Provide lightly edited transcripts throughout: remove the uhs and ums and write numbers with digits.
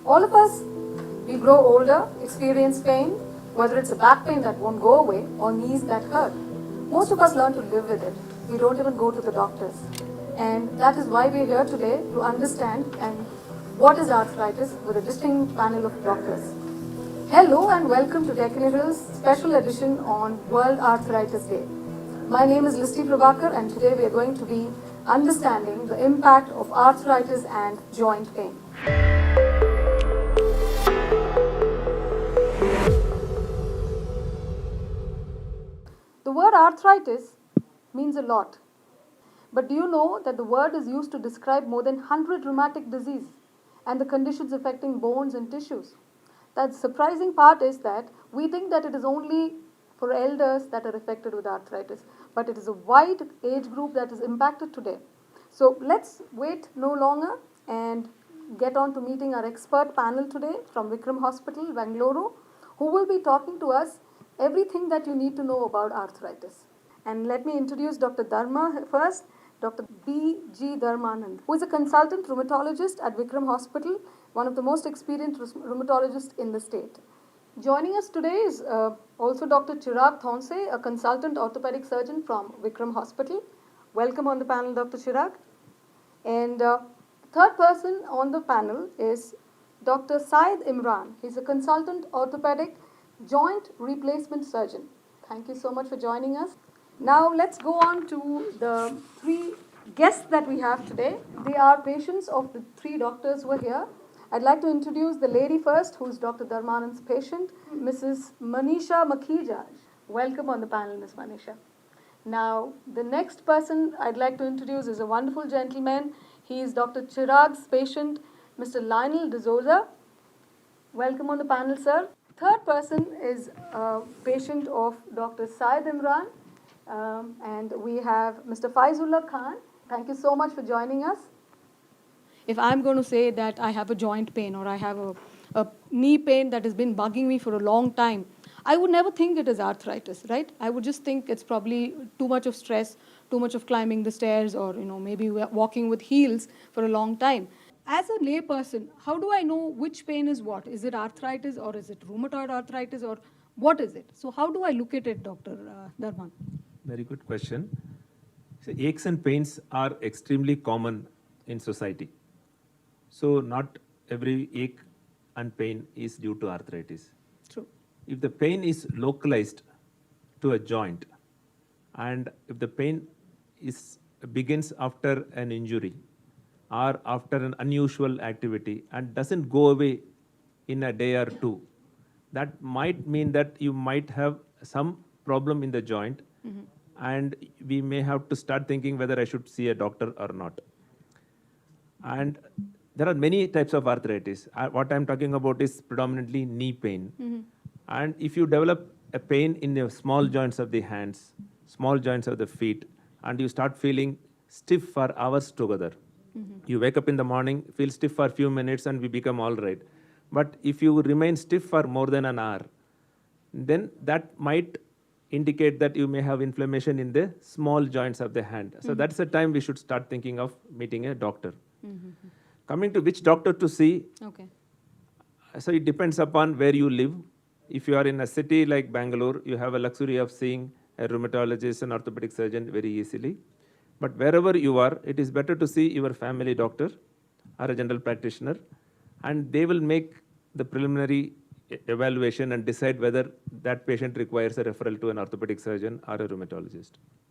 All of us, we grow older, experience pain, whether it's a back pain that won't go away or knees that hurt. Most of us learn to live with it. We don't even go to the doctors. And that is why we're here today, to understand and what is arthritis with a distinct panel of doctors. Hello and welcome to Decanival's special edition on World Arthritis Day. My name is Listi Prabhakar and today we are going to be understanding the impact of arthritis and joint pain. The word arthritis means a lot. But do you know that the word is used to describe more than 100 rheumatic diseases and the conditions affecting bones and tissues? The surprising part is that we think that it is only for elders that are affected with arthritis, but it is a wide age group that is impacted today. So let's wait no longer and get on to meeting our expert panel today from Vikram Hospital, Bangalore, who will be talking to us everything that you need to know about arthritis. And let me introduce Dr. Dharma first, Dr. B.G. Dharmanand, who is a consultant rheumatologist at Vikram Hospital, one of the most experienced rheumatologists in the state. Joining us today is also Dr. Chirag Thonse, a consultant orthopedic surgeon from Vikram Hospital. Welcome on the panel, Dr. Chirag. And third person on the panel is Dr. Syed Imran. He's a consultant orthopedic joint replacement surgeon. Thank you so much for joining us. Now let's go on to the three guests that we have today. They are patients of the three doctors who are here. I'd like to introduce the lady first, who's Dr. Dharmanand's patient, Mrs. Manisha Makhija. Welcome on the panel, Ms. Manisha. Now, the next person I'd like to introduce is a wonderful gentleman. He is Dr. Chirag's patient, Mr. Lionel D'Souza. Welcome on the panel, sir. Third person is a patient of Dr. Syed Imran, and we have Mr. Faizullah Khan. Thank you so much for joining us. If I'm going to say that I have a joint pain or I have a knee pain that has been bugging me for a long time, I would never think it is arthritis, right? I would just think it's probably too much of stress, too much of climbing the stairs, or maybe walking with heels for a long time. As a lay person, how do I know which pain is what? Is it arthritis or is it rheumatoid arthritis or what is it? So how do I look at it, Dr. Dharman? Very good question. So aches and pains are extremely common in society. So not every ache and pain is due to arthritis. True. If the pain is localized to a joint and if the pain begins after an injury or after an unusual activity and doesn't go away in a day or two, that might mean that you might have some problem in the joint, and we may have to start thinking whether I should see a doctor or not. And there are many types of arthritis. What I'm talking about is predominantly knee pain. And if you develop a pain in the small joints of the hands, small joints of the feet, and you start feeling stiff for hours together, you wake up in the morning, feel stiff for a few minutes, and we become all right. But if you remain stiff for more than an hour, then that might indicate that you may have inflammation in the small joints of the hand. So that's the time we should start thinking of meeting a doctor. Coming to which doctor to see, Okay. so it depends upon where you live. If you are in a city like Bangalore, you have a luxury of seeing a rheumatologist and orthopedic surgeon very easily. But wherever you are, it is better to see your family doctor or a general practitioner, and they will make the preliminary evaluation and decide whether that patient requires a referral to an orthopedic surgeon or a rheumatologist.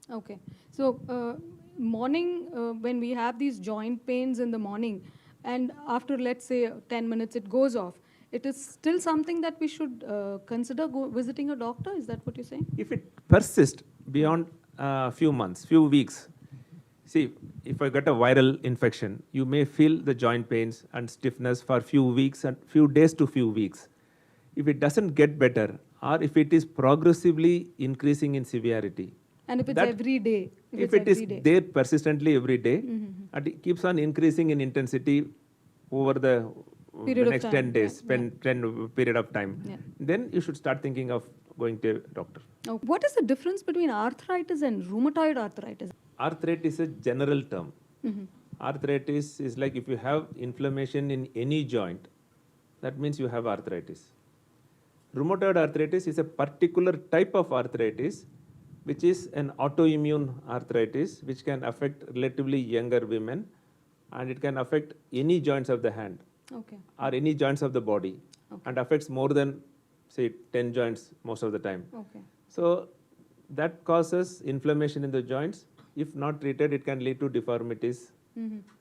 Okay. So morning, when we have these joint pains in the morning, and after, let's say, 10 minutes, it goes off, it is still something that we should consider visiting a doctor? Is that what you're saying? If it persists beyond a few months, few weeks, see, if I got a viral infection, you may feel the joint pains and stiffness for few weeks and few days to few weeks. If it doesn't get better, or if it is progressively increasing in severity, and if it's every day? If it is there persistently every day, and it keeps on increasing in intensity over the next 10 days, 10 period of time, then you should start thinking of going to a doctor. What is the difference between arthritis and rheumatoid arthritis? Arthritis is a general term. Arthritis is like if you have inflammation in any joint, that means you have arthritis. Rheumatoid arthritis is a particular type of arthritis which is an autoimmune arthritis which can affect relatively younger women, and it can affect any joints of the hand Okay. or any joints of the body, and affects more than say 10 joints most of the time. Okay. So that causes inflammation in the joints. If not treated, it can lead to deformities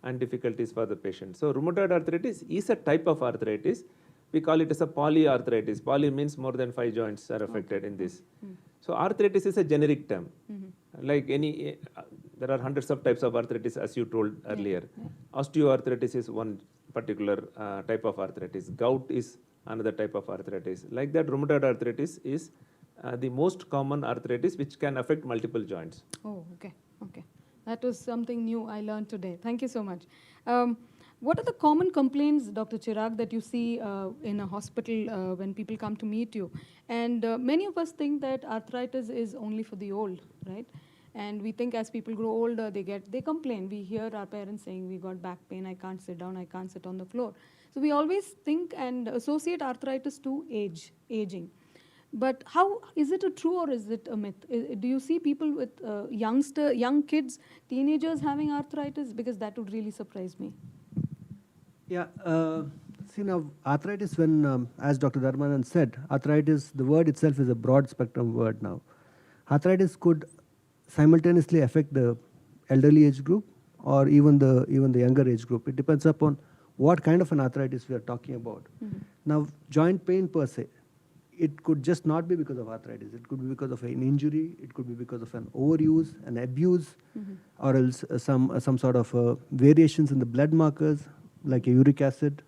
and difficulties for the patient. So rheumatoid arthritis is a type of arthritis. We call it as a polyarthritis. Poly means more than 5 joints are affected in this. So arthritis is a generic term. Like any, there are hundreds of types of arthritis as you told earlier. Osteoarthritis is one particular type of arthritis. Gout is another type of arthritis. Like that, rheumatoid arthritis is the most common arthritis which can affect multiple joints. Oh, okay. Okay. That was something new I learned today. Thank you so much. What are the common complaints, Dr. Chirag, that you see in a hospital when people come to meet you? And many of us think that arthritis is only for the old, right? And we think as people grow older, they complain. We hear our parents saying, we got back pain, I can't sit down, I can't sit on the floor. So we always think and associate arthritis to aging. But how is it a true or is it a myth? Do you see people with young kids, teenagers having arthritis? Because that would really surprise me. Yeah, see now, arthritis when, as Dr. Dharmanand said, arthritis, the word itself is a broad spectrum word now. Arthritis could simultaneously affect the elderly age group or even the younger age group. It depends upon what kind of an arthritis we are talking about. Now, joint pain per se, it could just not be because of arthritis. It could be because of an injury. It could be because of an overuse, an abuse, or else some sort of variations in the blood markers, like a uric acid.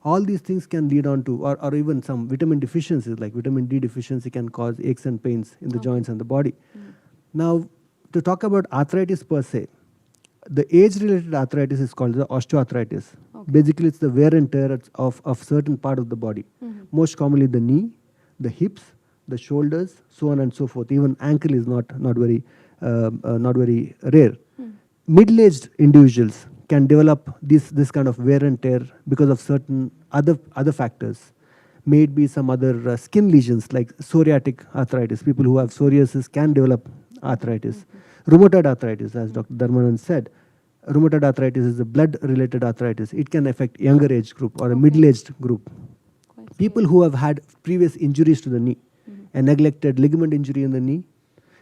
All these things can lead on to, or even some vitamin deficiencies, like vitamin D deficiency can cause aches and pains in the joints and the body. Now, to talk about arthritis per se, the age-related arthritis is called the osteoarthritis. Basically, it's the wear and tear of certain part of the body. Most commonly the knee, the hips, the shoulders, so on and so forth. Even ankle is not very rare. Middle-aged individuals can develop this kind of wear and tear because of certain other factors. May it be some other skin lesions like psoriatic arthritis. People who have psoriasis can develop arthritis. Rheumatoid arthritis, as Dr. Dharmanand said, rheumatoid arthritis is a blood-related arthritis. It can affect younger age group or a middle-aged group. People who have had previous injuries to the knee, a neglected ligament injury in the knee,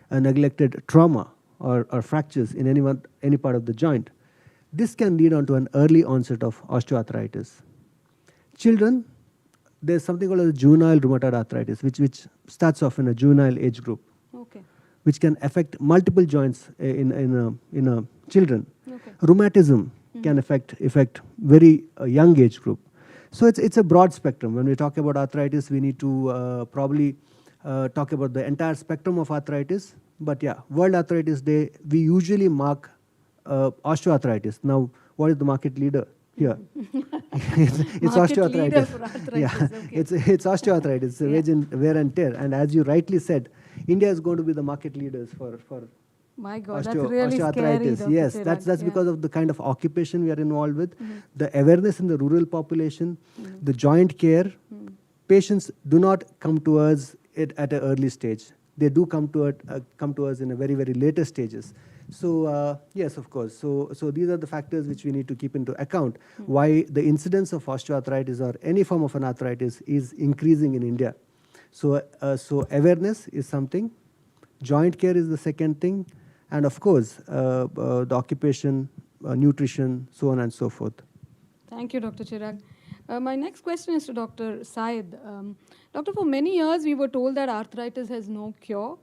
a neglected trauma or fractures in any part of the joint, this can lead on to an early onset of osteoarthritis. Children, there's something called a juvenile rheumatoid arthritis, which starts off in a juvenile age group, which can affect multiple joints in children. Rheumatism can affect very young age group. So it's a broad spectrum. When we talk about arthritis, we need to probably talk about the entire spectrum of arthritis. But yeah, World Arthritis Day, we usually mark osteoarthritis. Now, what is the market leader here? It's osteoarthritis. Yeah, it's osteoarthritis. It's wear and tear. And as you rightly said, India is going to be the market leaders for my God, that's really osteoarthritis. Scary, Yes, that's because of the kind of occupation we are involved with, the awareness in the rural population, the joint care. Patients do not come to us at an early stage. They do come to us in a very, very later stages. So yes, of course. So these are the factors which we need to keep into account. Why the incidence of osteoarthritis or any form of an arthritis is increasing in India. So awareness is something. Joint care is the second thing. And of course, the occupation, nutrition, so on and so forth. Thank you, Dr. Chirag. My next question is to Dr. Syed. Doctor, for many years we were told that arthritis has no cure.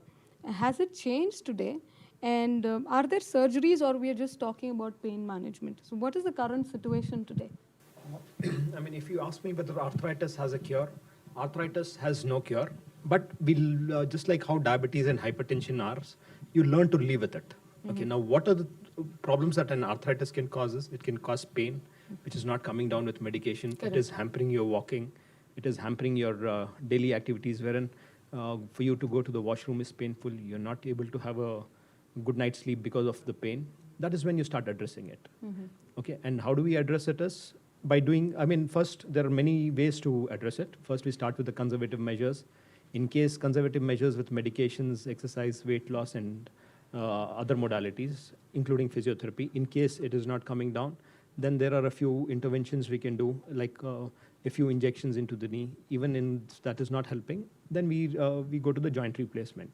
Has it changed today? And are there surgeries or we are just talking about pain management? So what is the current situation today? I mean, if you ask me whether arthritis has a cure, arthritis has no cure. But we'll, just like how diabetes and hypertension are, you learn to live with it. Okay, now what are the problems that an arthritis can cause? It can cause pain, which is not coming down with medication. Correct. It is hampering your walking. It is hampering your daily activities, wherein for you to go to the washroom is painful. You're not able to have a good night's sleep because of the pain. That is when you start addressing it. Okay, and how do we address it is, by doing, I mean, first, there are many ways to address it. First, we start with the conservative measures. In case conservative measures with medications, exercise, weight loss, and other modalities, including physiotherapy, in case it is not coming down, then there are a few interventions we can do, like a few injections into the knee. Even in that is not helping, then we go to the joint replacement.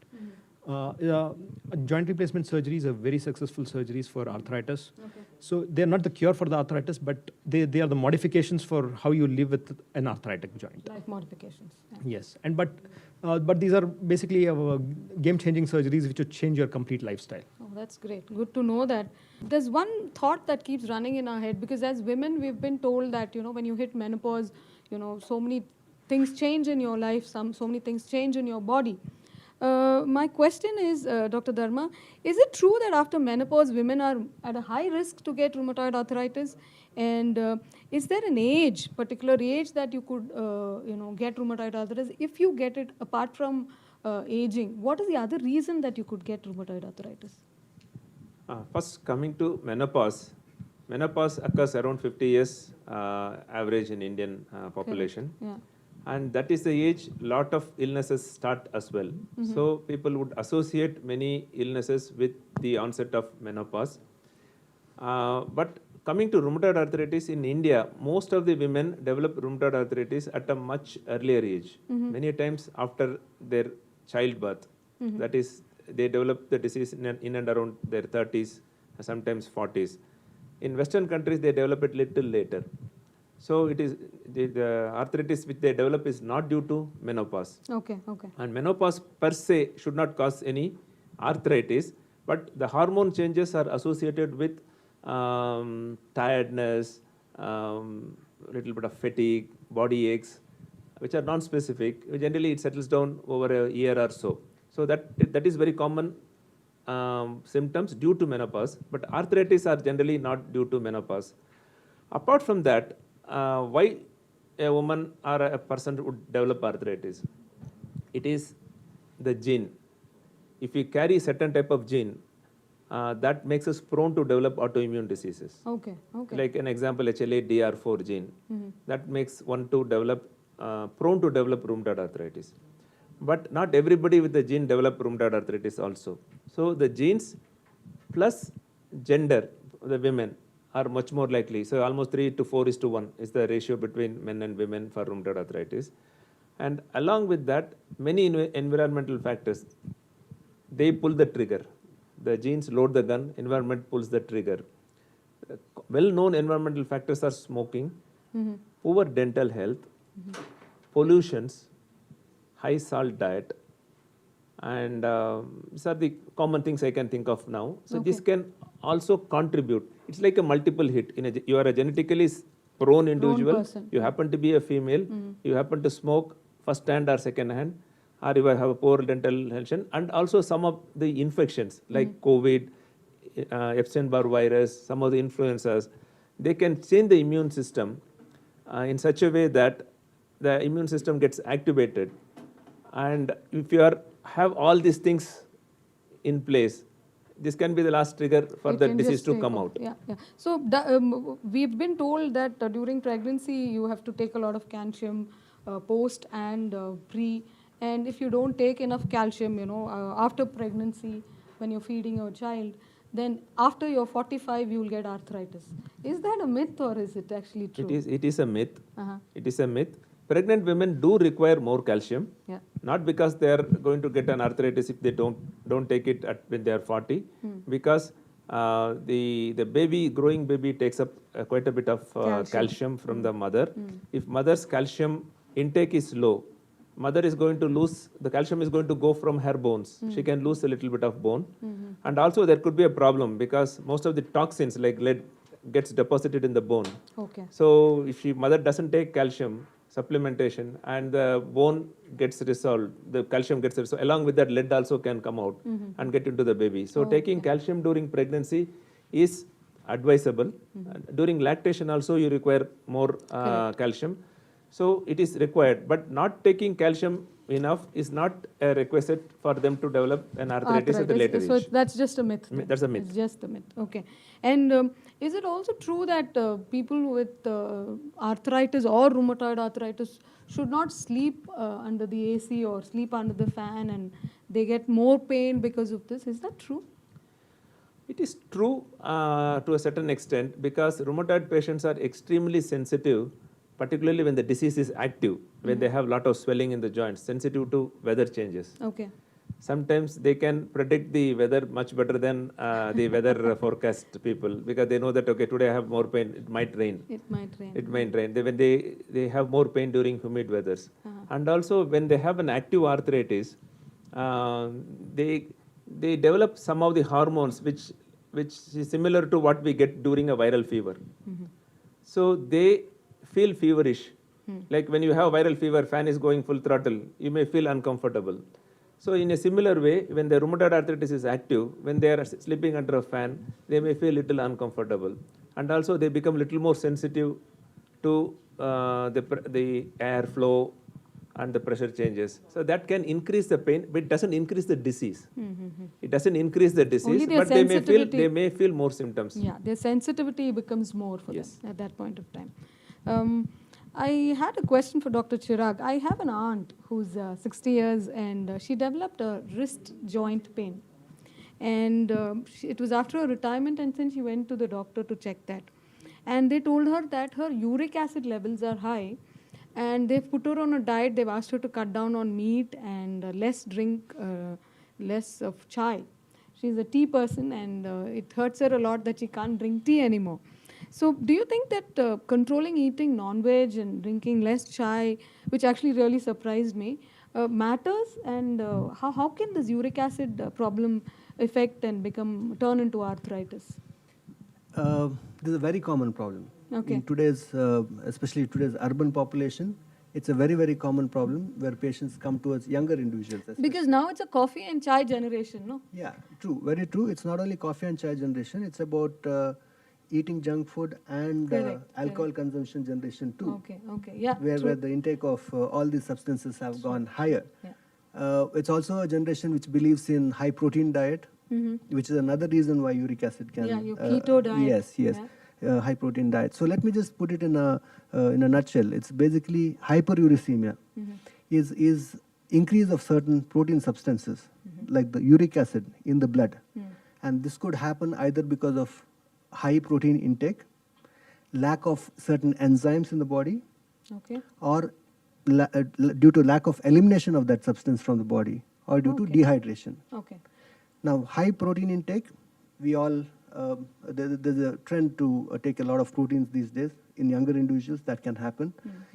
Joint replacement surgeries are very successful surgeries for arthritis. Okay. So they're not the cure for the arthritis, but they are the modifications for how you live with an arthritic joint. Life modifications. Yeah. Yes, and but these are basically game-changing surgeries which would change your complete lifestyle. Oh, that's great. Good to know that. There's one thought that keeps running in our head, because as women, we've been told that, when you hit menopause, so many things change in your life, so many things change in your body. My question is, Dr. Dharma, is it true that after menopause, women are at a high risk to get rheumatoid arthritis? And is there an age, particular age, that you could, get rheumatoid arthritis? If you get it apart from aging, what is the other reason that you could get rheumatoid arthritis? First, coming to menopause. Menopause occurs around 50 years average in Indian population. Yeah. And that is the age lot of illnesses start as well. So people would associate many illnesses with the onset of menopause. But coming to rheumatoid arthritis in India, most of the women develop rheumatoid arthritis at a much earlier age, many times after their childbirth. That is, they develop the disease in and around their 30s, sometimes 40s. In Western countries, they develop it little later. So it is the arthritis which they develop is not due to menopause. Okay. And menopause per se should not cause any arthritis, but the hormone changes are associated with tiredness, little bit of fatigue, body aches, which are non-specific. Generally, it settles down over a year or so. So that is very common symptoms due to menopause, but arthritis are generally not due to menopause. Apart from that, why a woman or a person would develop arthritis? It is the gene. If we carry certain type of gene, that makes us prone to develop autoimmune diseases. Okay. Like an example, HLA-DR4 gene, that makes one to develop prone to develop rheumatoid arthritis. But not everybody with the gene develop rheumatoid arthritis also. So the genes plus gender, the women, are much more likely. So almost 3 to 4:1 is the ratio between men and women for rheumatoid arthritis. And along with that, many environmental factors, they pull the trigger. The genes load the gun, environment pulls the trigger. Well-known environmental factors are smoking, poor dental health, pollutions, high salt diet, and these are the common things I can think of now. So this can also contribute. It's like a multiple hit. You are a genetically prone individual, person. you happen to be a female, you happen to smoke first hand or second hand, or you have a poor dental health, and also some of the infections like COVID, Epstein-Barr virus, some of the influenzas, they can change the immune system in such a way that the immune system gets activated. And if you have all these things in place, this can be the last trigger for the disease to come out. Yeah. So we've been told that during pregnancy you have to take a lot of calcium, post and pre. And if you don't take enough calcium, after pregnancy, when you're feeding your child, then after you're 45, you will get arthritis. Is that a myth or is it actually true? It is a myth. It is a myth. Pregnant women do require more calcium. Yeah. Not because they are going to get an arthritis if they don't take it when they are 40, because the growing baby takes up quite a bit of calcium from the mother. If mother's calcium intake is low, mother is going to lose, the calcium is going to go from her bones. She can lose a little bit of bone. And also there could be a problem because most of the toxins like lead gets deposited in the bone. Okay. So if mother doesn't take calcium supplementation and the bone gets resolved, the calcium gets resolved, along with that lead also can come out and get into the baby. So taking calcium during pregnancy is advisable. During lactation also you require more calcium. So it is required, but not taking calcium enough is not a requisite for them to develop an arthritis at the later So age. that's just a myth. then. That's a myth. It's just a myth. Okay. And is it also true that people with arthritis or rheumatoid arthritis should not sleep under the AC or sleep under the fan, and they get more pain because of this? Is that true? It is true to a certain extent, because rheumatoid patients are extremely sensitive, particularly when the disease is active, when they have a lot of swelling in the joints, sensitive to weather changes. Okay. Sometimes they can predict the weather much better than the weather forecast people, because they know that, okay, today I have more pain, it might rain. It might rain. It might rain. When they have more pain during humid weathers. And also when they have an active arthritis, they develop some of the hormones which is similar to what we get during a viral fever. So they feel feverish. Like when you have viral fever, fan is going full throttle, you may feel uncomfortable. So in a similar way, when the rheumatoid arthritis is active, when they are sleeping under a fan, they may feel little uncomfortable. And also they become little more sensitive to the airflow and the pressure changes. So that can increase the pain, but it doesn't increase the disease. It doesn't increase the disease, Only their but sensitivity. they may feel more symptoms. Yeah, their sensitivity becomes more for Yes. them at that point of time. I had a question for Dr. Chirag. I have an aunt who's 60 years, and she developed a wrist joint pain. And it was after her retirement, and then she went to the doctor to check that. And they told her that her uric acid levels are high, and they've put her on a diet. They've asked her to cut down on meat and less of chai. She's a tea person, and it hurts her a lot that she can't drink tea anymore. So do you think that controlling eating non-veg and drinking less chai, which actually really surprised me, matters? And how can this uric acid problem affect and turn into arthritis? This is a very common problem. Okay. In today's, especially today's urban population, it's a very, very common problem where patients come to us, younger individuals. especially. Because now it's a coffee and chai generation, no? Yeah, true, very true. It's not only coffee and chai generation, it's about eating junk food and Correct, alcohol consumption generation too. Okay, yeah. Where the intake of all these substances have gone higher. Yeah. It's also a generation which believes in high protein diet, which is another reason why uric acid can. Yeah, your keto diet. Yes. High protein diet. So let me just put it in a nutshell. It's basically hyperuricemia is increase of certain protein substances like the uric acid in the blood, and this could happen either because of high protein intake, lack of certain enzymes in the body, Okay. or due to lack of elimination of that substance from the body, or due to dehydration. Okay. Now, high protein intake, we all, there's a trend to take a lot of proteins these days. In younger individuals, that can happen.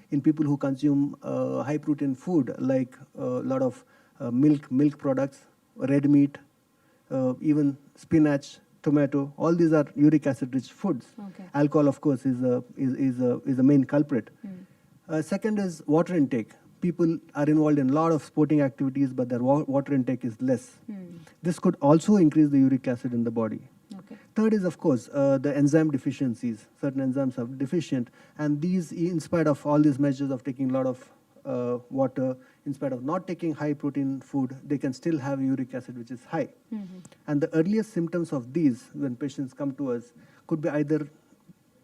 In people who consume high protein food, like a lot of milk products, red meat, even spinach, tomato, all these are uric acid rich foods. Okay. Alcohol, of course, is a main culprit. Second is water intake. People are involved in a lot of sporting activities, but their water intake is less. This could also increase the uric acid in the body. Okay. Third is, of course, the enzyme deficiencies. Certain enzymes are deficient, and these, in spite of all these measures of taking a lot of water, in spite of not taking high protein food, they can still have uric acid which is high. And the earliest symptoms of these, when patients come to us, could be either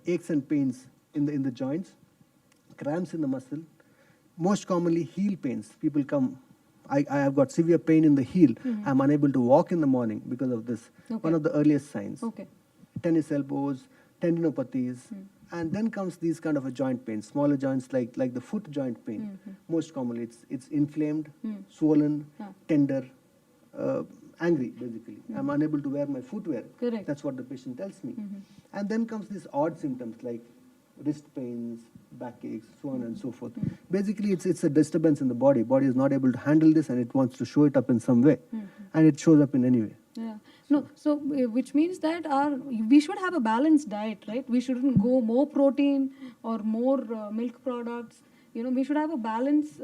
aches and pains in the joints, cramps in the muscle, most commonly heel pains. People come, I have got severe pain in the heel. I'm unable to walk in the morning because of this. Okay. One of the earliest signs. Okay. Tennis elbows, tendinopathies, and then comes these kind of a joint pain, smaller joints like the foot joint pain. Most commonly, it's inflamed, swollen, tender, angry, basically. I'm unable to wear my footwear. Correct. That's what the patient tells me. And then comes these odd symptoms like wrist pains, backaches, so on and so forth. Basically, it's a disturbance in the body. Body is not able to handle this, and it wants to show it up in some way, and it shows up in any way. Yeah. No, so which means that we should have a balanced diet, right? We shouldn't go more protein or more milk products. You know, we should have a balance.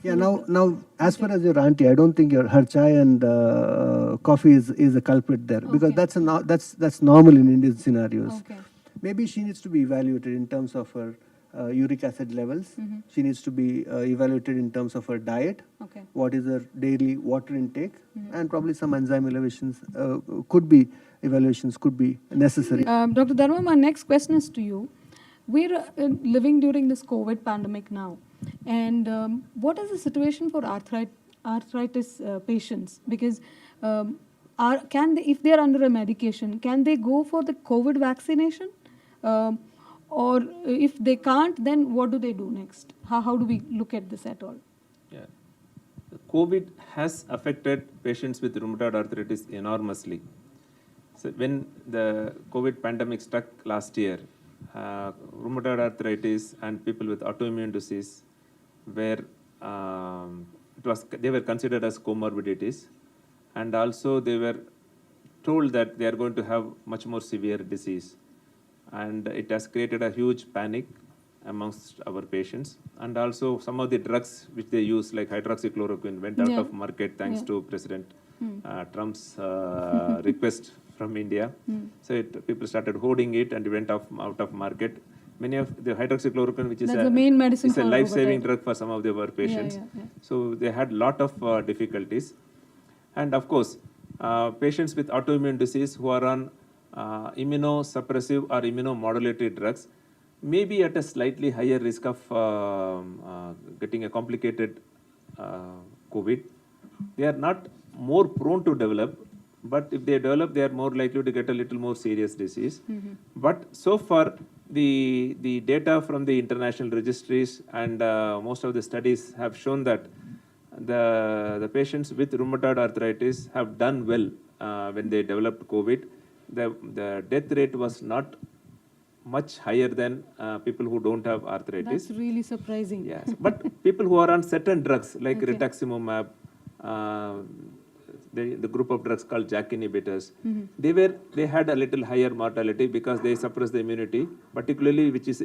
Yeah. Now, as far as your auntie, I don't think her chai and coffee is a culprit there, because that's normal in Indian scenarios. Okay. Maybe she needs to be evaluated in terms of her uric acid levels. She needs to be evaluated in terms of her diet. Okay. What is her daily water intake, and probably some enzyme evaluations could be necessary. Dr. Dharma, my next question is to you. We're living during this COVID pandemic now, and what is the situation for arthritis patients? Because can they, if they are under a medication, can they go for the COVID vaccination? Or if they can't, then what do they do next? How do we look at this at all? Yeah. COVID has affected patients with rheumatoid arthritis enormously. So when the COVID pandemic struck last year, rheumatoid arthritis and people with autoimmune disease were they were considered as comorbidities, and also they were told that they are going to have much more severe disease, and it has created a huge panic amongst our patients. And also some of the drugs which they use, like hydroxychloroquine, went out of market thanks to President Trump's request from India. So people started hoarding it and it went out of market. Many of the hydroxychloroquine, which is That's the main medicine is a for life-saving rheumatoid. drug for some of our patients. yeah. So they had lot of difficulties. And of course, patients with autoimmune disease who are on immunosuppressive or immunomodulatory drugs may be at a slightly higher risk of getting a complicated COVID. They are not more prone to develop, but if they develop, they are more likely to get a little more serious disease. But so far, the data from the international registries and most of the studies have shown that the patients with rheumatoid arthritis have done well when they developed COVID. The death rate was not much higher than people who don't have arthritis. That's really surprising. Yes, but people who are on certain drugs like rituximab, the group of drugs called JAK inhibitors, they had a little higher mortality because they suppress the immunity, particularly which is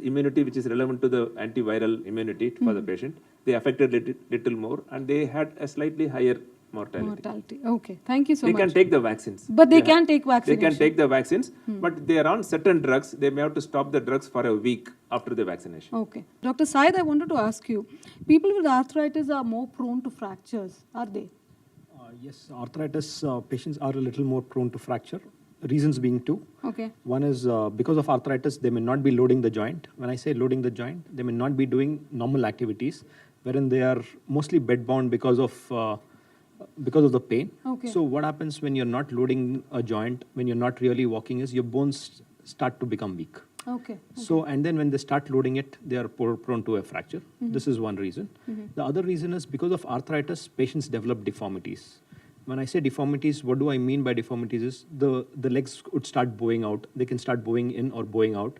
relevant to the antiviral immunity for the patient. They affected little more, and they had a slightly higher mortality. Okay, thank you so They much. can take the vaccines. But they can take They vaccination. can take the vaccines, but they are on certain drugs. They may have to stop the drugs for a week after the vaccination. Okay. Dr. Syed, I wanted to ask you, people with arthritis are more prone to fractures, are they? Yes, arthritis patients are a little more prone to fracture. Reasons being two. Okay. One is because of arthritis, they may not be loading the joint. When I say loading the joint, they may not be doing normal activities, wherein they are mostly bedbound because of the pain. Okay. So what happens when you're not loading a joint, when you're not really walking, is your bones start to become weak. Okay. So, and then when they start loading it, they are prone to a fracture. This is one reason. The other reason is because of arthritis, patients develop deformities. When I say deformities, what do I mean by deformities is the legs would start bowing out. They can start bowing in or bowing out,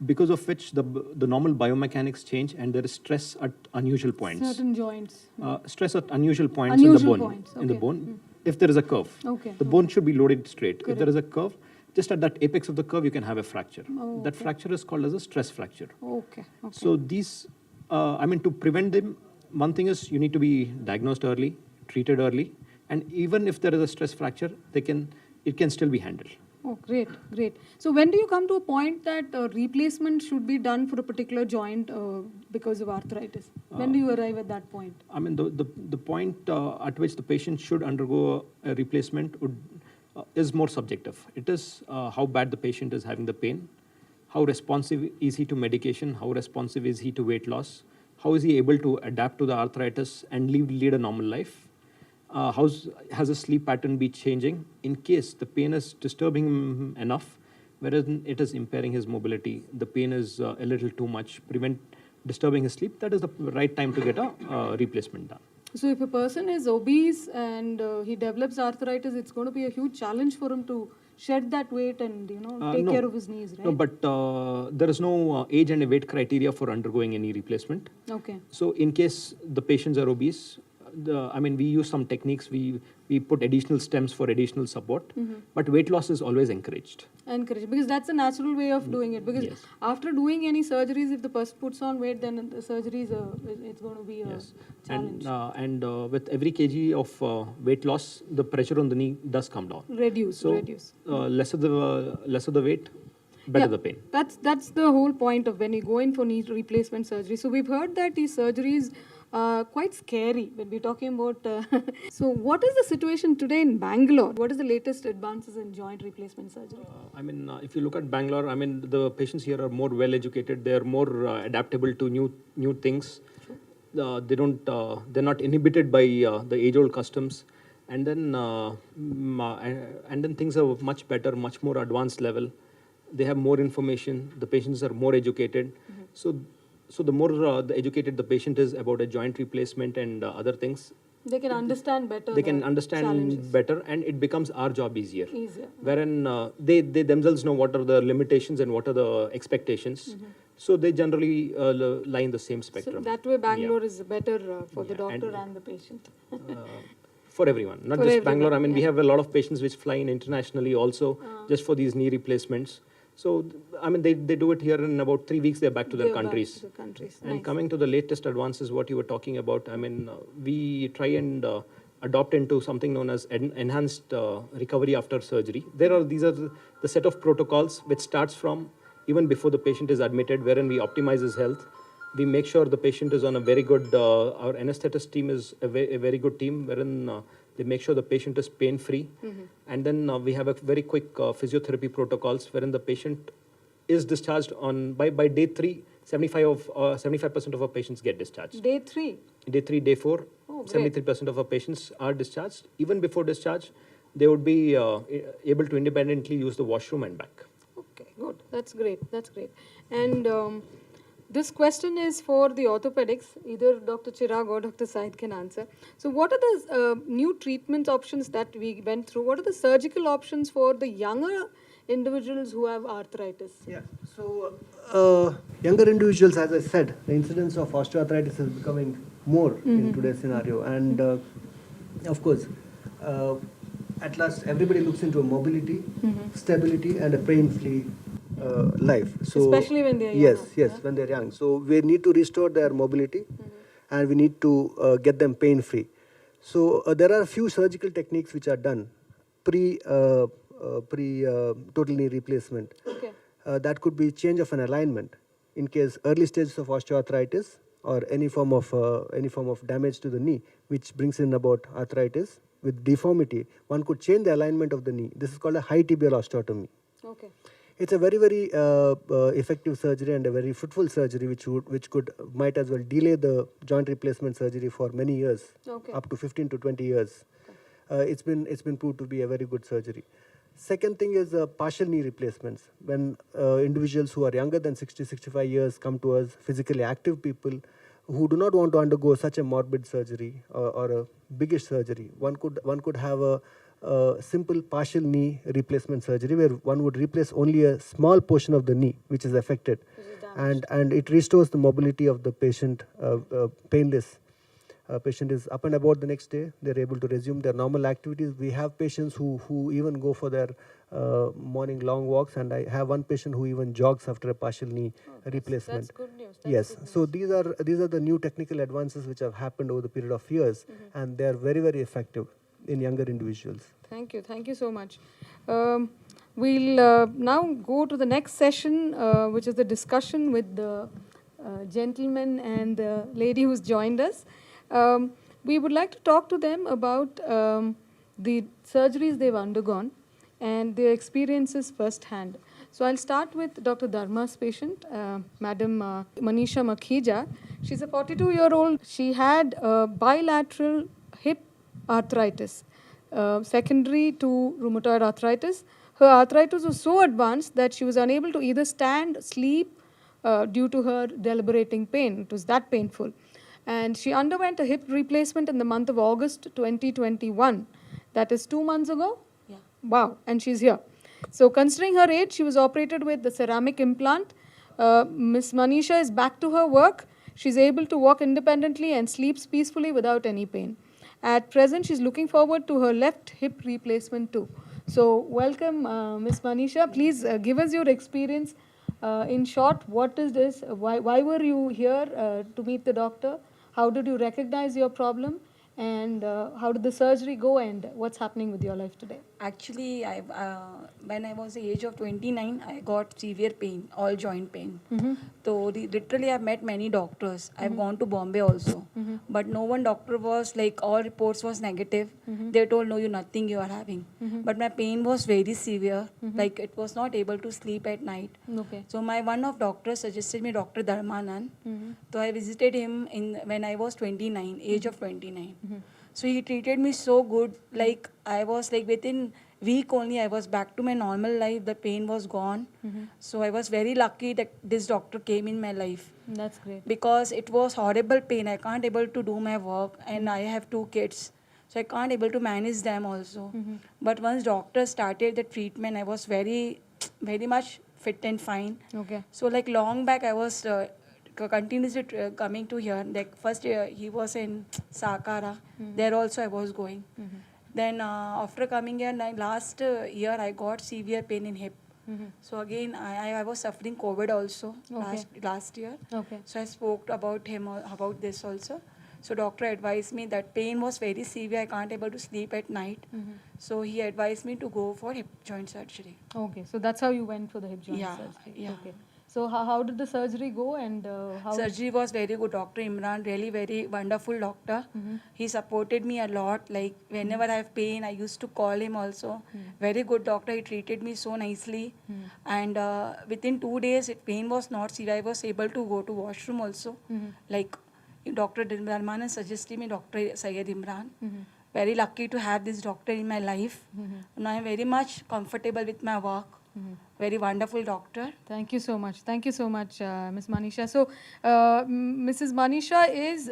because of which the normal biomechanics change and there is stress at unusual points. Certain joints. Stress at unusual points Unusual in the bone. points, In the okay. bone, if there is a curve, Okay. the bone should be loaded straight. If there is a curve, just at that apex of the curve, you can have a fracture. Oh, that fracture is called as a stress fracture. Okay. So these, to prevent them, one thing is you need to be diagnosed early, treated early, and even if there is a stress fracture, it can still be handled. Oh, great. So when do you come to a point that replacement should be done for a particular joint because of arthritis? When do you arrive at that point? The point at which the patient should undergo a replacement is more subjective. It is how bad the patient is having the pain, how responsive is he to medication, how responsive is he to weight loss, how is he able to adapt to the arthritis and lead a normal life. Has a sleep pattern be changing in case the pain is disturbing him enough, whereas it is impairing his mobility, the pain is a little too much, disturbing his sleep, that is the right time to get a replacement done. So if a person is obese and he develops arthritis, it's going to be a huge challenge for him to shed that weight and take care of his knees, right? No, but there is no age and weight criteria for undergoing any replacement. Okay. So in case the patients are obese, we use some techniques. We put additional stems for additional support, but weight loss is always encouraged. Because that's a natural way of doing it. Because Yes. after doing any surgeries, if the person puts on weight, then the surgery it's going to be a challenge. And with every kg of weight loss, the pressure on the knee does come down. Reduce. So lesser the weight, better the pain. That's the whole point of when you go in for knee replacement surgery. So we've heard that these surgeries are quite scary when we're talking about. So what is the situation today in Bangalore? What is the latest advances in joint replacement surgery? If you look at Bangalore, the patients here are more well educated. They are more adaptable to new things. They're not inhibited by the age-old customs, and then things are much better, much more advanced level. They have more information. The patients are more educated. So the more the educated the patient is about a joint replacement and other things, They can understand better. they can the understand challenges. better, and it becomes our job easier. Easier. Wherein they themselves know what are the limitations and what are the expectations. So they generally lie in the same So spectrum. that way, Bangalore is better for the Yeah, doctor and- and the patient. For everyone, not For just everyone, Bangalore. We yeah. have a lot of patients which fly in internationally also, just for these knee replacements. So, they do it here in about 3 weeks. They're back to their They're back countries. to the countries. And Nice. coming to the latest advances, what you were talking about, we try and adopt into something known as enhanced recovery after surgery. These are the set of protocols which starts from even before the patient is admitted, wherein we optimize his health. We make sure the patient is on a very good, our anesthetist team is a very good team, wherein they make sure the patient is pain-free. And then we have a very quick physiotherapy protocols, wherein the patient is discharged by day 3, 75% of our patients get discharged. Day 3. Day 3, day 4, Oh, great. 73% of our patients are discharged. Even before discharge, they would be able to independently use the washroom and back. Okay, good. That's great. That's great. And this question is for the orthopedics. Either Dr. Chirag or Dr. Said can answer. So, what are the new treatment options that we went through? What are the surgical options for the younger individuals who have arthritis? Yeah. So, younger individuals, as I said, the incidence of osteoarthritis is becoming more in today's scenario. And of course, at last, everybody looks into mobility, stability, and a pain-free life. So, Especially when they are yes, young, yes, yeah? when they're young. So, we need to restore their mobility, and we need to get them pain-free. So, there are a few surgical techniques which are done pre total knee replacement. Okay. That could be change of an alignment in case early stages of osteoarthritis or any form of damage to the knee, which brings in about arthritis with deformity. One could change the alignment of the knee. This is called a high tibial osteotomy. Okay. It's a very effective surgery and a very fruitful surgery, which might as well delay the joint replacement surgery for many years, Okay. up to 15 to 20 years. It's been proved to be a very good surgery. Second thing is partial knee replacements. When individuals who are younger than 60-65 years come to us, physically active people who do not want to undergo such a morbid surgery or a biggish surgery, one could have a simple partial knee replacement surgery where one would replace only a small portion of the knee which is affected, and it restores the mobility of the patient painless. Patient is up and about the next day. They're able to resume their normal activities. We have patients who even go for their morning long walks, and I have one patient who even jogs after a partial knee replacement. That's good news. Yes. So these are the new technical advances which have happened over the period of years, and they are very effective in younger individuals. Thank you. Thank you so much. We'll now go to the next session, which is the discussion with the gentleman and the lady who's joined us. We would like to talk to them about the surgeries they've undergone and their experiences firsthand. So I'll start with Dr. Dharma's patient, Madam Manisha Makhija. She's a 42-year-old. She had bilateral hip arthritis, secondary to rheumatoid arthritis. Her arthritis was so advanced that she was unable to either stand, sleep, due to her deliberating pain. It was that painful. And she underwent a hip replacement in the month of August 2021. That is 2 months ago? Yeah. Wow, and she's here. So considering her age, she was operated with the ceramic implant. Miss Manisha is back to her work. She's able to walk independently and sleeps peacefully without any pain. At present, she's looking forward to her left hip replacement too. So welcome, Miss Manisha. Please give us your experience. In short, what is this? Why were you here to meet the doctor? How did you recognize your problem? And how did the surgery go, and what's happening with your life today? Actually, when I was the age of 29, I got severe pain, all joint pain. So literally, I've met many doctors. I've gone to Bombay also, but no one doctor was like, all reports was negative. They told, no, you nothing you are having. But my pain was very severe. Like it was not able to sleep at night. Okay. So my one of doctors suggested me Dr. Dharmanan. So I visited him in when I was 29, age of 29. So he treated me so good. Like I was like within week only I was back to my normal life. The pain was gone. So I was very lucky that this doctor came in my life That's great. because it was horrible pain. I can't able to do my work and I have 2 kids. So I can't able to manage them also. But once doctor started the treatment, I was very, very much fit and fine. Okay. So like long back, I was continuously coming to here. Like first he was in Sakara. There also I was going. Then after coming here, last year I got severe pain in hip. So again, I was suffering COVID also last year. Okay. So I spoke about him about this also. So doctor advised me that pain was very severe. I can't able to sleep at night. So he advised me to go for hip joint surgery. Okay. So that's how you went for the hip joint Yeah, surgery. yeah. Okay. So how did the surgery go and how? Surgery was very good. Dr. Imran, really very wonderful doctor. He supported me a lot. Like whenever I have pain, I used to call him also. Very good doctor. He treated me so nicely. And within 2 days, if pain was not severe, I was able to go to washroom also. Like Dr. Dharmanan suggested me Dr. Syed Imran. Very lucky to have this doctor in my life. And I am very much comfortable with my work. Very wonderful doctor. Thank you so much. Thank you so much, Ms. Manisha. So, Mrs. Manisha is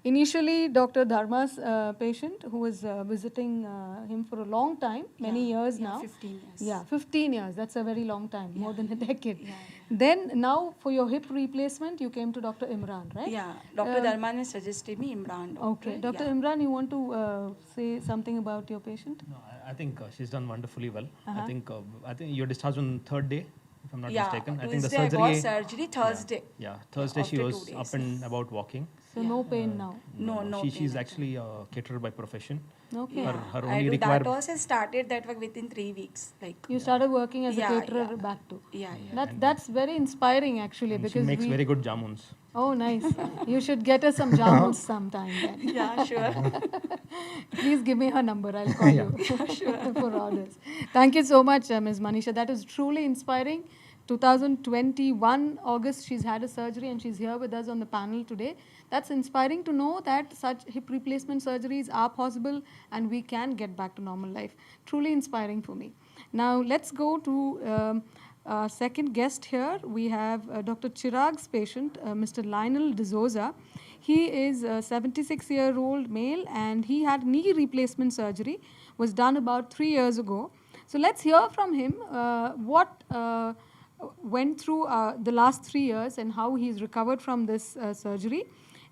initially Dr. Dharma's patient who was visiting him for a long time, many years now. 15 years. Yeah, 15 years. That's a very long time, more than a decade. Then, now for your hip replacement, you came to Dr. Imran, right? Yeah, Dr. Dharmanan suggested me Imran. Doctor. Okay. Dr. Yeah. Imran, you want to say something about your patient? No, I think she's done wonderfully well. I think you're discharged on third day, if I'm not mistaken. I think the Tuesday I surgery. got surgery. Thursday. Yeah, Thursday she after was 2 days, up and about walking. So, no pain now. No She's pain actually a caterer by profession. Okay. Her I only do require. that also started that work within 3 weeks. Like You started working as a Yeah, caterer yeah. back to. yeah. That's very inspiring actually She because makes we, very good jamuns. oh nice, you should get us some jamuns sometime then. Yeah, sure. Please give me her number, I'll call you for orders. Thank you so much, Ms. Manisha. That is truly inspiring. 2021 August, she's had a surgery and she's here with us on the panel today. That's inspiring to know that such hip replacement surgeries are possible and we can get back to normal life. Truly inspiring for me. Now, let's go to our second guest here. We have Dr. Chirag's patient, Mr. Lionel D'Souza. He is a 76-year-old male and he had knee replacement surgery, was done about 3 years ago. So let's hear from him what went through the last 3 years and how he's recovered from this surgery.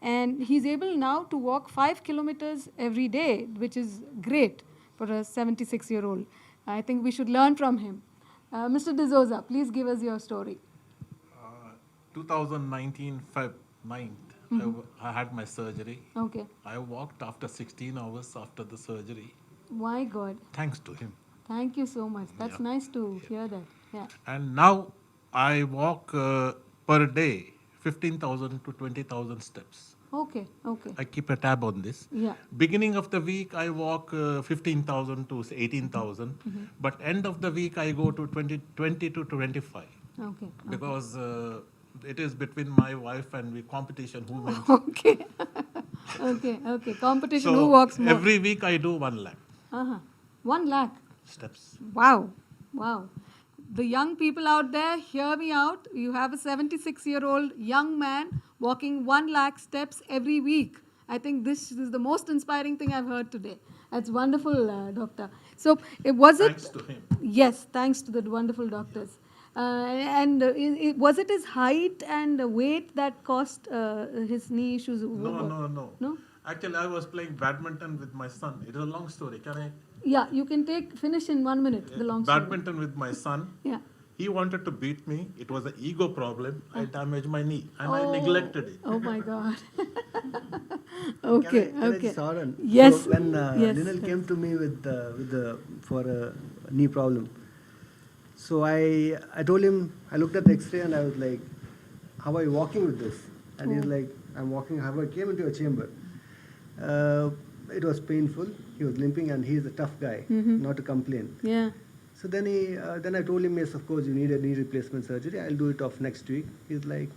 And he's able now to walk 5 kilometers every day, which is great for a 76-year-old. I think we should learn from him. Mr. D'Souza, please give us your story. 2019 Feb 9th, I had my surgery. Okay. I walked after 16 hours after the surgery, My God. thanks to him. Thank you so much. That's Yeah. nice to hear that. Yeah. And now I walk per day 15,000 to 20,000 steps. Okay. Okay. I keep a tab on this. Yeah. Beginning of the week, I walk 15,000 to 18,000. But end of the week, I go to 20 to 25. Okay. Because it is between my wife and the competition who wins. Okay. Okay. Okay. Competition. Who So walks more? every week I do 1 lakh 1 lakh. steps. Wow. Wow. The young people out there, hear me out. You have a 76-year-old young man walking 1 lakh steps every week. I think this is the most inspiring thing I've heard today. That's wonderful, doctor. So, was it? Thanks to him. Yes, thanks to the wonderful doctors. Was it his height and weight that caused his knee issues? No. Actually, I was playing badminton with my son. It is a long story. Can I? Yeah, you can finish in 1 minute, the long story. Badminton with my son. Yeah. He wanted to beat me. It was an ego problem. I damaged my knee and I neglected it. Oh my God. Okay, Can I okay. just add on? Yes. So when Yes. Linal came to me for a knee problem, so I told him, I looked at the X-ray and I was like, "How are you walking with this?" And he's like, "I'm walking." How I came into a chamber. It was painful. He was limping, and he's a tough guy, not to complain. Yeah. So then I told him, yes, of course, you need a knee replacement surgery. I'll do it off next week. He's like,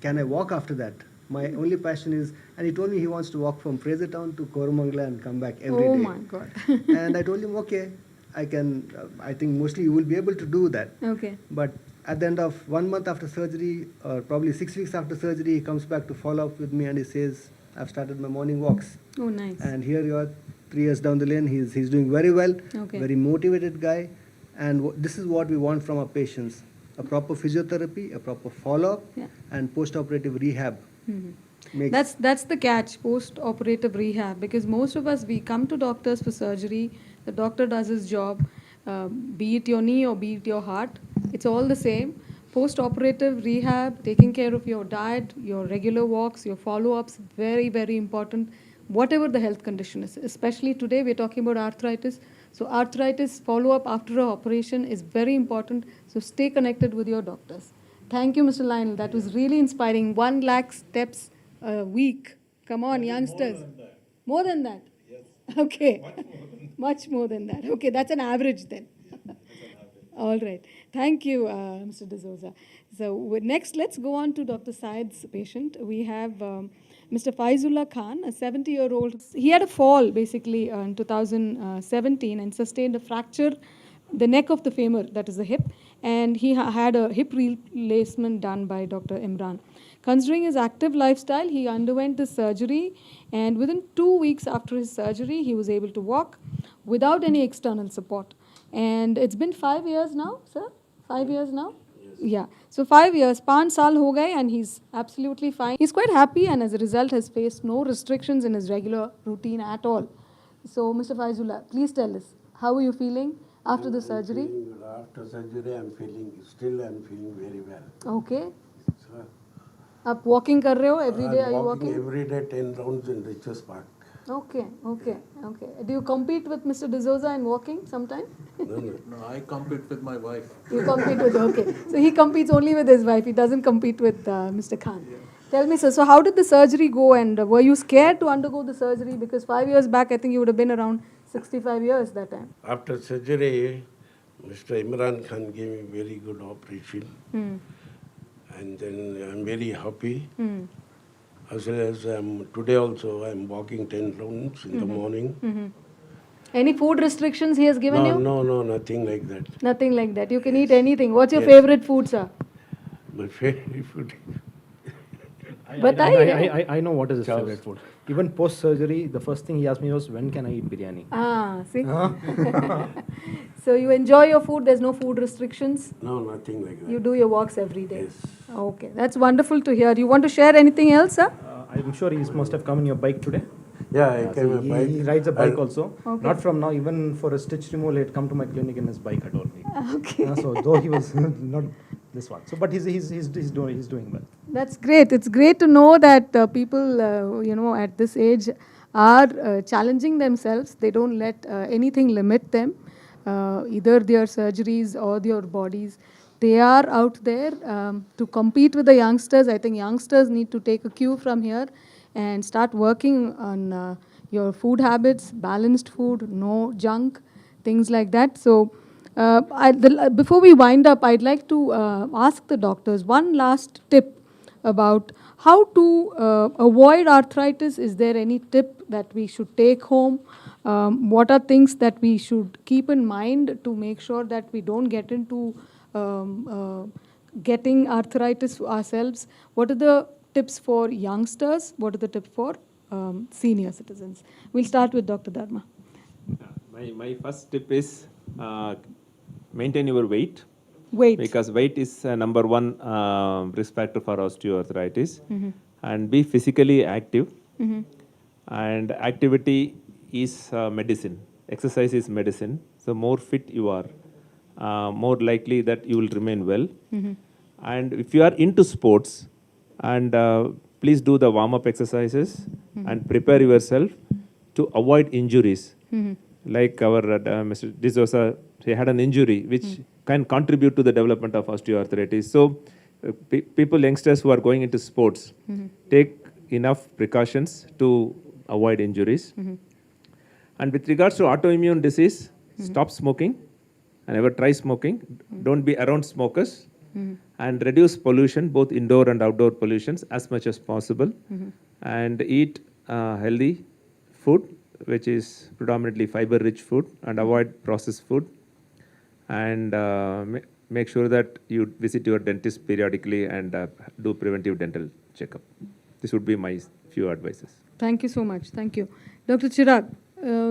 can I walk after that? My only passion is, and he told me he wants to walk from Frasertown to Koramangala and come back every day. Oh my God. And I told him, okay, I can. I think mostly you will be able to do that. Okay. But at the end of 1 month after surgery, or probably 6 weeks after surgery, he comes back to follow up with me and he says, I've started my morning walks. Oh, nice. And here you are, 3 years down the lane. He's doing very well. Okay. Very motivated guy. And this is what we want from our patients: a proper physiotherapy, a proper follow-up, Yeah. and post-operative rehab. Makes- That's the catch, post-operative rehab, because most of us, we come to doctors for surgery, the doctor does his job, be it your knee or be it your heart, it's all the same. Post-operative rehab, taking care of your diet, your regular walks, your follow-ups, very, very important, whatever the health condition is. Especially today, we're talking about arthritis. So arthritis follow-up after an operation is very important. So stay connected with your doctors. Thank you, Mr. Lionel. That was really inspiring. 1 lakh steps a week. Come on, youngsters. More than that? Yes. Okay. Much more than that. Okay, that's an average then. All right. Thank you, Mr. D'Souza. So next, let's go on to Dr. Syed's patient. We have Mr. Faizullah Khan, a 70-year-old. He had a fall basically in 2017 and sustained a fracture, the neck of the femur, that is the hip, and he had a hip replacement done by Dr. Imran. Considering his active lifestyle, he underwent this surgery, and within 2 weeks after his surgery, he was able to walk without any external support. And it's been 5 years now, sir? 5 years now? Yes. Yeah. So 5 years, 5 saal ho gaye, and he's absolutely fine. He's quite happy, and as a result has faced no restrictions in his regular routine at all. So Mr. Faizullah, please tell us, how are you feeling after the surgery? After surgery, I'm feeling very well. Okay. So, आप walking कर रहे हो every day? Are you I'm walking walking? every day 10 rounds in Richards Park. Okay, okay, okay. Do you compete with Mr. D'Souza in walking sometime? No. No, I compete with my wife. You compete with, okay. So he competes only with his wife. He doesn't compete with Mr. Khan. Tell me, sir, so how did the surgery go, and were you scared to undergo the surgery? Because 5 years back, I think you would have been around 65 years that time. After surgery, Mr. Imran Khan gave me very good operation. And then I'm very happy. As well as today also, I'm walking 10 rounds in the morning. Any food restrictions he has given you? No, nothing like that. Nothing like that. You can eat anything. What's your favorite food, sir? My favorite food. I know what is his favorite food. Even post surgery, the first thing he asked me was, when can I eat biryani? Ah, see? So you enjoy your food, there's no food restrictions? No, nothing like that. You do your walks every day? Yes. Okay, that's wonderful to hear. You want to share anything else, sir? I'm sure he must have come in your bike today. Yeah, I So came a bike. he rides a bike also. Okay. Not from now, even for a stitch removal, he had come to my clinic in his bike, I told me. Okay. So though he was not this one. So, but he's doing well. That's great. It's great to know that people, at this age are challenging themselves. They don't let anything limit them, either their surgeries or their bodies. They are out there to compete with the youngsters. I think youngsters need to take a cue from here and start working on your food habits, balanced food, no junk, things like that. So before we wind up, I'd like to ask the doctors one last tip about how to avoid arthritis. Is there any tip that we should take home? What are things that we should keep in mind to make sure that we don't get into getting arthritis ourselves? What are the tips for youngsters? What are the tips for senior citizens? We'll start with Dr. Dharma. My first tip is maintain your weight. Weight. Because weight is number one risk factor for osteoarthritis. And be physically active. And activity is medicine. Exercise is medicine. So more fit you are, more likely that you will remain well. And if you are into sports, and please do the warm-up exercises and prepare yourself to avoid injuries. Like our Mr. D'Souza, he had an injury which can contribute to the development of osteoarthritis. So, people, youngsters who are going into sports, take enough precautions to avoid injuries. And with regards to autoimmune disease, stop smoking and never try smoking. Don't be around smokers. And reduce pollution, both indoor and outdoor pollutions, as much as possible. And eat healthy food, which is predominantly fiber-rich food, and avoid processed food. And make sure that you visit your dentist periodically and do preventive dental checkup. This would be my few advices. Thank you so much. Thank you. Dr. Chirag,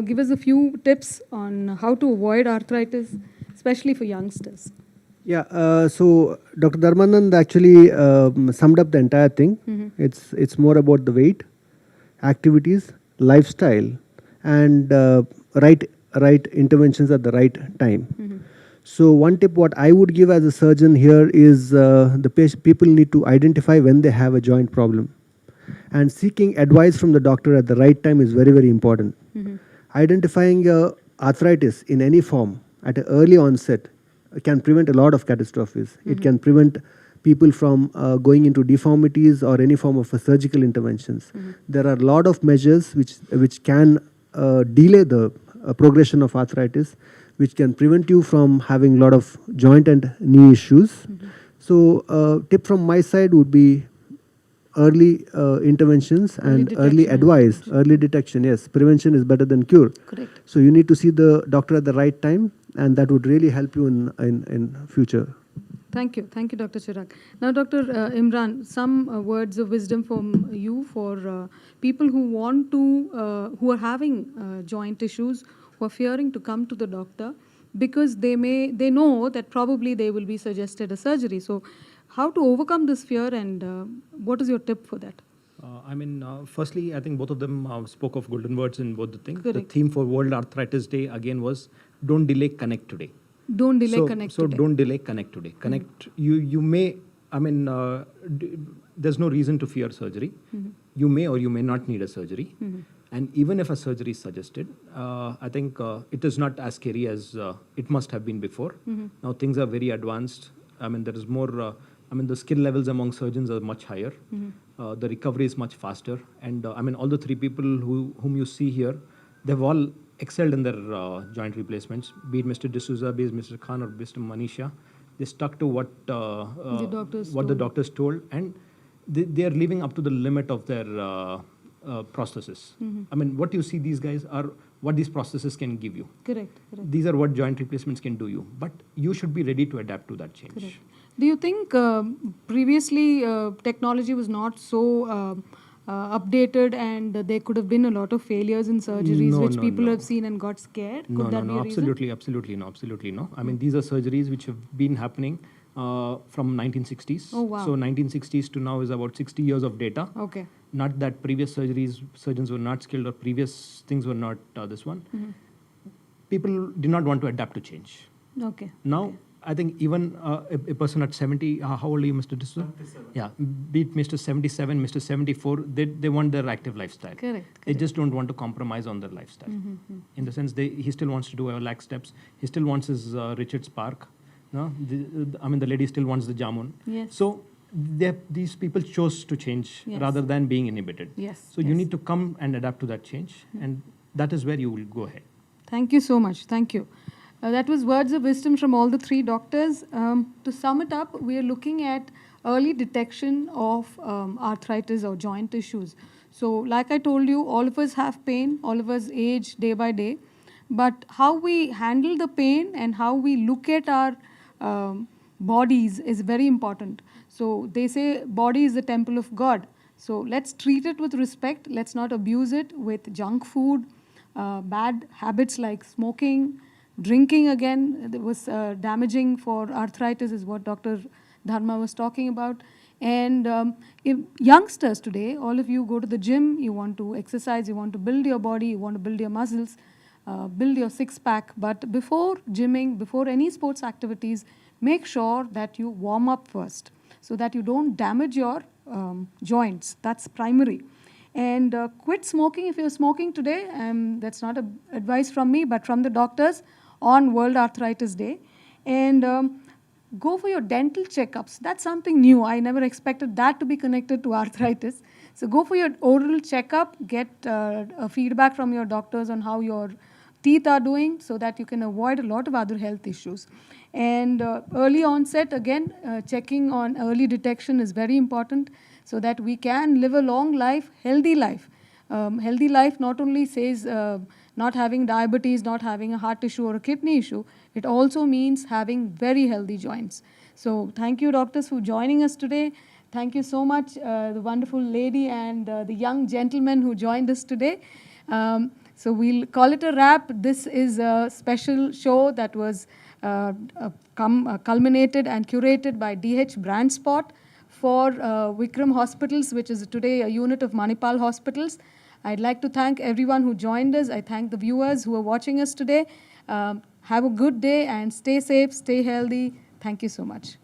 give us a few tips on how to avoid arthritis, especially for youngsters. Yeah, so Dr. Dharmanand actually summed up the entire thing. It's more about the weight, activities, lifestyle, and right interventions at the right time. So one tip what I would give as a surgeon here is the people need to identify when they have a joint problem, and seeking advice from the doctor at the right time is very, very important. Identifying arthritis in any form at an early onset can prevent a lot of catastrophes. It can prevent people from going into deformities or any form of surgical interventions. There are a lot of measures which can delay the progression of arthritis, which can prevent you from having a lot of joint and knee issues. So tip from my side would be early interventions and early advice, early detection. Yes, prevention is better than cure. Correct. So you need to see the doctor at the right time, and that would really help you in future. Thank you. Thank you, Dr. Chirag. Now, Dr. Imran, some words of wisdom from you for people who want to, who are having joint issues, who are fearing to come to the doctor because they know that probably they will be suggested a surgery. So, how to overcome this fear, and what is your tip for that? Firstly, I think both of them spoke of golden words in both the things. The Correct. theme for World Arthritis Day again was don't delay, connect today. Don't delay, So connect today. don't delay, connect today. Connect. You may. There's no reason to fear surgery. You may or you may not need a surgery. And even if a surgery is suggested, I think it is not as scary as it must have been before. Now things are very advanced. There is more. The skill levels among surgeons are much higher. The recovery is much faster. And all the three people whom you see here, they've all excelled in their joint replacements, be it Mr. D'Souza, be it Mr. Khan or Mr. Manisha. They stuck to what the doctors told, and they are living up to the limit of their prosthesis. What you see these guys are what these prostheses can give you. Correct. These are what joint replacements can do you. But you should be ready to adapt to that change. Correct. Do you think previously technology was not so updated, and there could have been a lot of failures in surgeries which people have seen and got scared? Could that be a reason? Absolutely no. These are surgeries which have been happening from 1960s. Oh, wow. So 1960s to now is about 60 years of data. Okay. Not that previous surgeons were not skilled or previous things were not this one. People did not want to adapt to change. Okay. Now, I think even a person at 70, how old are you, Mr. D'Souza? 77. Yeah, be it Mr. 77, Mr. 74, they want their active lifestyle. Correct. They just don't want to compromise on their lifestyle. In the sense, he still wants to do lag steps. He still wants his Richard Spark. No? The lady still wants the jamun. Yes. So these people chose to change rather than being inhibited. Yes. So you need to come and adapt to that change, and that is where you will go ahead. Thank you so much. Thank you. That was words of wisdom from all the three doctors. To sum it up, we are looking at early detection of arthritis or joint issues. So like I told you, all of us have pain, all of us age day by day. But how we handle the pain and how we look at our bodies is very important. So they say body is the temple of God. So let's treat it with respect. Let's not abuse it with junk food, bad habits like smoking, drinking again was damaging for arthritis is what Dr. Dharma was talking about. And if youngsters today, all of you go to the gym, you want to exercise, you want to build your body, you want to build your muscles, build your six-pack. But before gymming, before any sports activities, make sure that you warm up first so that you don't damage your joints. That's primary. And quit smoking if you're smoking today. That's not advice from me, but from the doctors on World Arthritis Day. And go for your dental checkups. That's something new. I never expected that to be connected to arthritis. So go for your oral checkup, get a feedback from your doctors on how your teeth are doing so that you can avoid a lot of other health issues. And early onset, again, checking on early detection is very important so that we can live a long life, healthy life. Healthy life not only says not having diabetes, not having a heart issue or a kidney issue, it also means having very healthy joints. So thank you, doctors, for joining us today. Thank you so much, the wonderful lady and the young gentleman who joined us today. So we'll call it a wrap. This is a special show that was culminated and curated by DH Brand Spot for Vikram Hospitals, which is today a unit of Manipal Hospitals. I'd like to thank everyone who joined us. I thank the viewers who are watching us today. Have a good day and stay safe, stay healthy. Thank you so much.